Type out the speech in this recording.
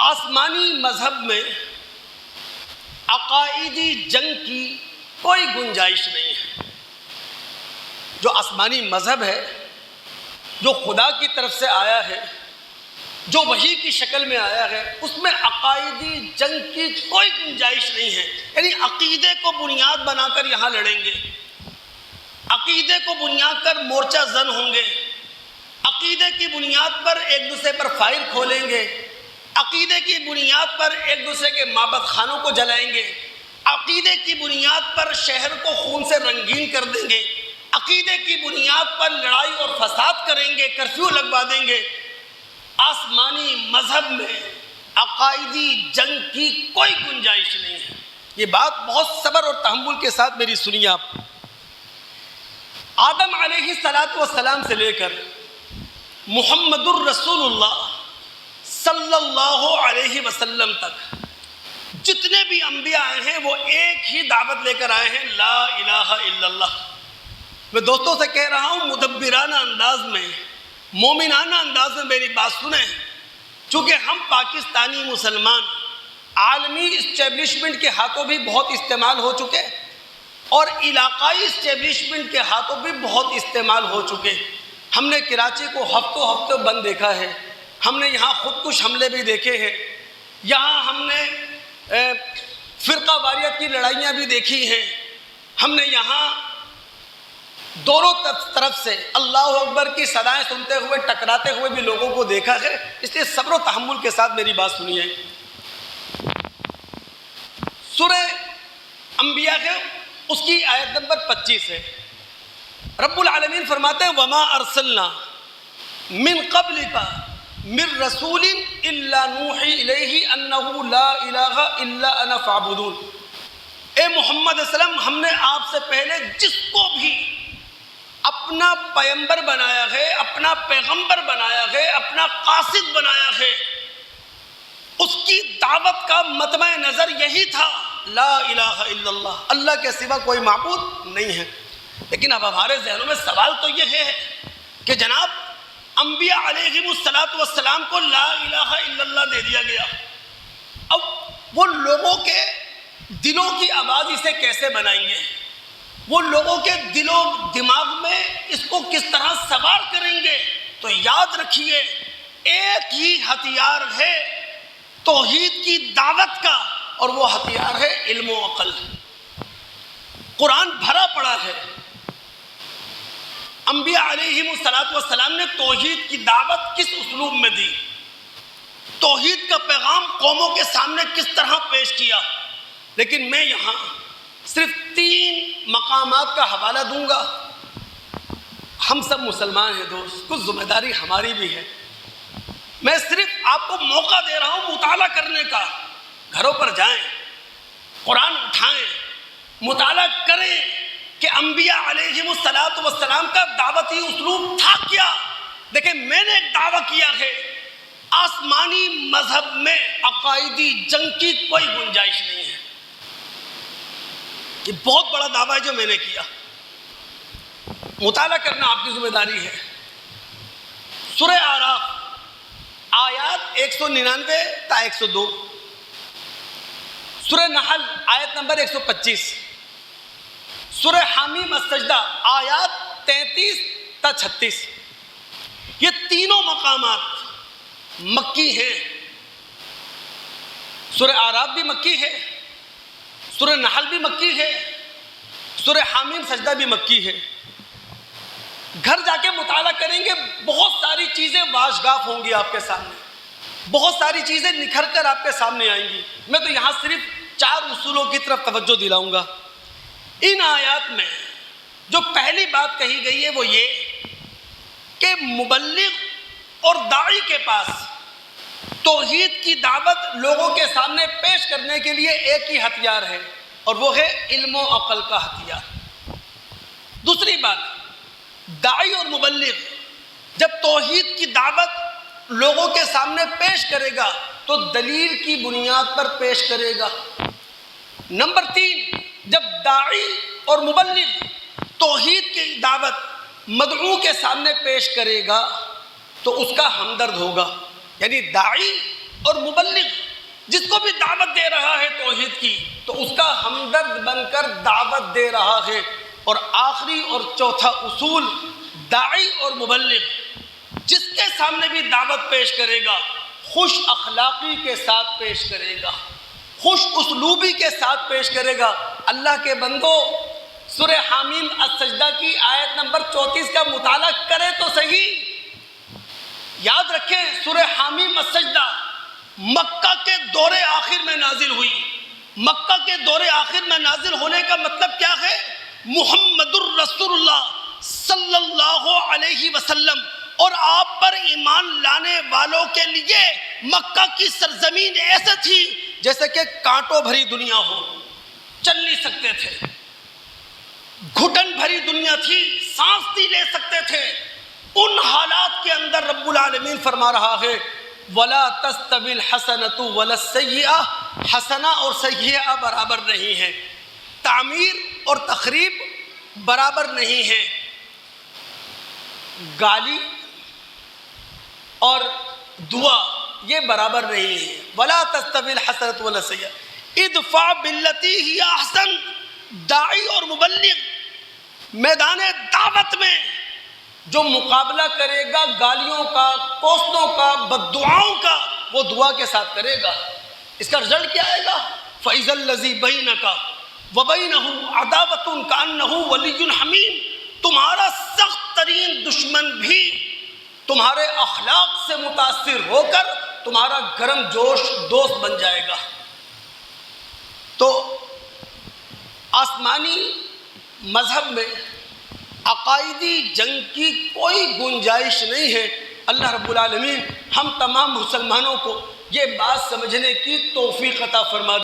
آسمانی مذہب میں عقائدی جنگ کی کوئی گنجائش نہیں ہے۔ جو آسمانی مذہب ہے، جو خدا کی طرف سے آیا ہے، جو وحی کی شکل میں آیا ہے، اس میں عقائدی جنگ کی کوئی گنجائش نہیں ہے۔ یعنی عقیدے کو بنیاد بنا کر یہاں لڑیں گے، عقیدے کو بنیاد کر مورچہ زن ہوں گے، عقیدے کی بنیاد پر ایک دوسرے پر فائر کھولیں گے، عقیدے کی بنیاد پر ایک دوسرے کے معبد خانوں کو جلائیں گے، عقیدے کی بنیاد پر شہر کو خون سے رنگین کر دیں گے، عقیدے کی بنیاد پر لڑائی اور فساد کریں گے، کرفیو لگوا دیں گے۔ آسمانی مذہب میں عقائدی جنگ کی کوئی گنجائش نہیں ہے۔ یہ بات بہت صبر اور تحمل کے ساتھ میری سنیے آپ۔ آدم علیہ السلام سے لے کر محمد الرسول اللہ صلی اللہ علیہ وسلم تک جتنے بھی انبیاء آئے ہیں وہ ایک ہی دعوت لے کر آئے ہیں، لا الہ الا اللہ۔ میں دوستوں سے کہہ رہا ہوں مدبرانہ انداز میں، مومنانہ انداز میں میری بات سنیں، چونکہ ہم پاکستانی مسلمان عالمی اسٹیبلشمنٹ کے ہاتھوں بھی بہت استعمال ہو چکے اور علاقائی اسٹیبلشمنٹ کے ہاتھوں بھی بہت استعمال ہو چکے۔ ہم نے کراچی کو ہفتوں بند دیکھا ہے، ہم نے یہاں خودکش حملے بھی دیکھے ہیں، یہاں ہم نے فرقہ واریت کی لڑائیاں بھی دیکھی ہیں، ہم نے یہاں دونوں طرف سے اللہ اکبر کی صدائیں سنتے ہوئے ٹکراتے ہوئے بھی لوگوں کو دیکھا ہے۔ اس لیے صبر و تحمل کے ساتھ میری بات سنیے۔ سورہ انبیاء ہے، اس کی آیت نمبر 25 ہے۔ رب العالمین فرماتے ہیں وَمَا أَرْسَلْنَا مِن قَبْلِكَ مِن رَسُولٍ إِلَّا نُوحِي إِلَيْهِ أَنَّهُ لَا إِلَٰهَ إِلَّا أَنَا فَاعْبُدُونِ۔ اے محمد صلی اللہ علیہ وسلم، ہم نے آپ سے پہلے جس کو بھی اپنا پیغمبر بنایا ہے، اپنا پیغمبر بنایا ہے، اپنا قاصد بنایا ہے، اس کی دعوت کا مطمع نظر یہی تھا، لا الہ الا اللہ، اللہ کے سوا کوئی معبود نہیں ہے۔ لیکن اب ہمارے ذہنوں میں سوال تو یہ ہے کہ جناب انبیاء علیہم السلام کو لا الہ الا اللہ دے دیا گیا، اب وہ لوگوں کے دلوں کی آواز اسے کیسے بنائیں گے؟ وہ لوگوں کے دل و دماغ میں اس کو کس طرح سوار کریں گے؟ تو یاد رکھیے ایک ہی ہتھیار ہے توحید کی دعوت کا، اور وہ ہتھیار ہے علم و عقل۔ قرآن بھرا پڑا ہے، انبیاء علیہم السلام نے توحید کی دعوت کس اسلوب میں دی، توحید کا پیغام قوموں کے سامنے کس طرح پیش کیا۔ لیکن میں یہاں صرف 3 مقامات کا حوالہ دوں گا۔ ہم سب مسلمان ہیں دوست، کچھ ذمہ داری ہماری بھی ہے۔ میں صرف آپ کو موقع دے رہا ہوں مطالعہ کرنے کا۔ گھروں پر جائیں، قرآن اٹھائیں، مطالعہ کریں کہ انبیاء علیہم السلام کا دعوتی اسلوب تھا کیا۔ دیکھیں میں نے ایک دعویٰ کیا ہے، آسمانی مذہب میں عقائدی جنگ کی کوئی گنجائش نہیں ہے۔ یہ بہت بڑا دعویٰ ہے جو میں نے کیا، مطالعہ کرنا آپ کی ذمہ داری ہے۔ سورہ اعراف آیات 199 تا 102، سورہ نحل آیت نمبر 125، سورہ حامیم السجدہ آیات 33 تا 36۔ یہ تینوں مقامات مکی ہیں۔ سورہ اعراف بھی مکی ہے، سورہ نحل بھی مکی ہے، سورہ حامیم سجدہ بھی مکی ہے۔ گھر جا کے مطالعہ کریں گے، بہت ساری چیزیں واشگاف ہوں گی آپ کے سامنے، بہت ساری چیزیں نکھر کر آپ کے سامنے آئیں گی۔ میں تو یہاں صرف 4 اصولوں کی طرف توجہ دلاؤں گا۔ ان آیات میں جو پہلی بات کہی گئی ہے وہ یہ کہ مبلغ اور داعی کے پاس توحید کی دعوت لوگوں کے سامنے پیش کرنے کے لیے ایک ہی ہتھیار ہے، اور وہ ہے علم و عقل کا ہتھیار۔ دوسری بات، داعی اور مبلغ جب توحید کی دعوت لوگوں کے سامنے پیش کرے گا تو دلیل کی بنیاد پر پیش کرے گا۔ نمبر 3، جب داعی اور مبلغ توحید کی دعوت مدعو کے سامنے پیش کرے گا تو اس کا ہمدرد ہوگا۔ یعنی داعی اور مبلغ جس کو بھی دعوت دے رہا ہے توحید کی تو اس کا ہمدرد بن کر دعوت دے رہا ہے۔ اور آخری اور چوتھا اصول، داعی اور مبلغ جس کے سامنے بھی دعوت پیش کرے گا خوش اخلاقی کے ساتھ پیش کرے گا، خوش اسلوبی کے ساتھ پیش کرے گا۔ اللہ کے بندو، سورہ حامیم السجدہ کی آیت نمبر 34 کا مطالعہ کرے تو صحیح۔ یاد رکھیں سورہ حامیم السجدہ مکہ کے دور آخر میں نازل ہوئی۔ مکہ کے دور آخر میں نازل ہونے کا مطلب کیا ہے؟ محمد الرسول اللہ صلی اللہ علیہ وسلم اور آپ پر ایمان لانے والوں کے لیے مکہ کی سرزمین ایسے تھی جیسے کہ کانٹوں بھری دنیا ہو، چل نہیں سکتے تھے، گھٹن بھری دنیا تھی، سانس نہیں لے سکتے تھے۔ ان حالات کے اندر رب العالمین فرما رہا ہے وَلَا تَسْتَوِي الْحَسَنَةُ وَلَا السَّيِّئَةُ، حسنہ اور سیئہ برابر نہیں ہے، تعمیر اور تخریب برابر نہیں ہے، گالی اور دعا یہ برابر نہیں ہے۔ وَلَا تَسْتَوِي الْحَسَنَةُ وَلَا السَّيِّئَةُ ادْفَعْ بِالَّتِي هِيَ أَحْسَنُ۔ داعی اور مبلغ میدان دعوت میں جو مقابلہ کرے گا گالیوں کا، کوسوں کا، بددعاؤں کا، وہ دعا کے ساتھ کرے گا۔ اس کا رزلٹ کیا آئے گا؟ فَإِذَا الَّذِي بَيْنَكَ وَبَيْنَهُ عَدَاوَةٌ كَأَنَّهُ وَلِيٌّ حَمِيمٌ، تمہارا سخت ترین دشمن بھی تمہارے اخلاق سے متاثر ہو کر تمہارا گرم جوش دوست بن جائے گا۔ تو آسمانی مذہب میں عقائدی جنگ کی کوئی گنجائش نہیں ہے۔ اللہ رب العالمین ہم تمام مسلمانوں کو یہ بات سمجھنے کی توفیق عطا فرما دے۔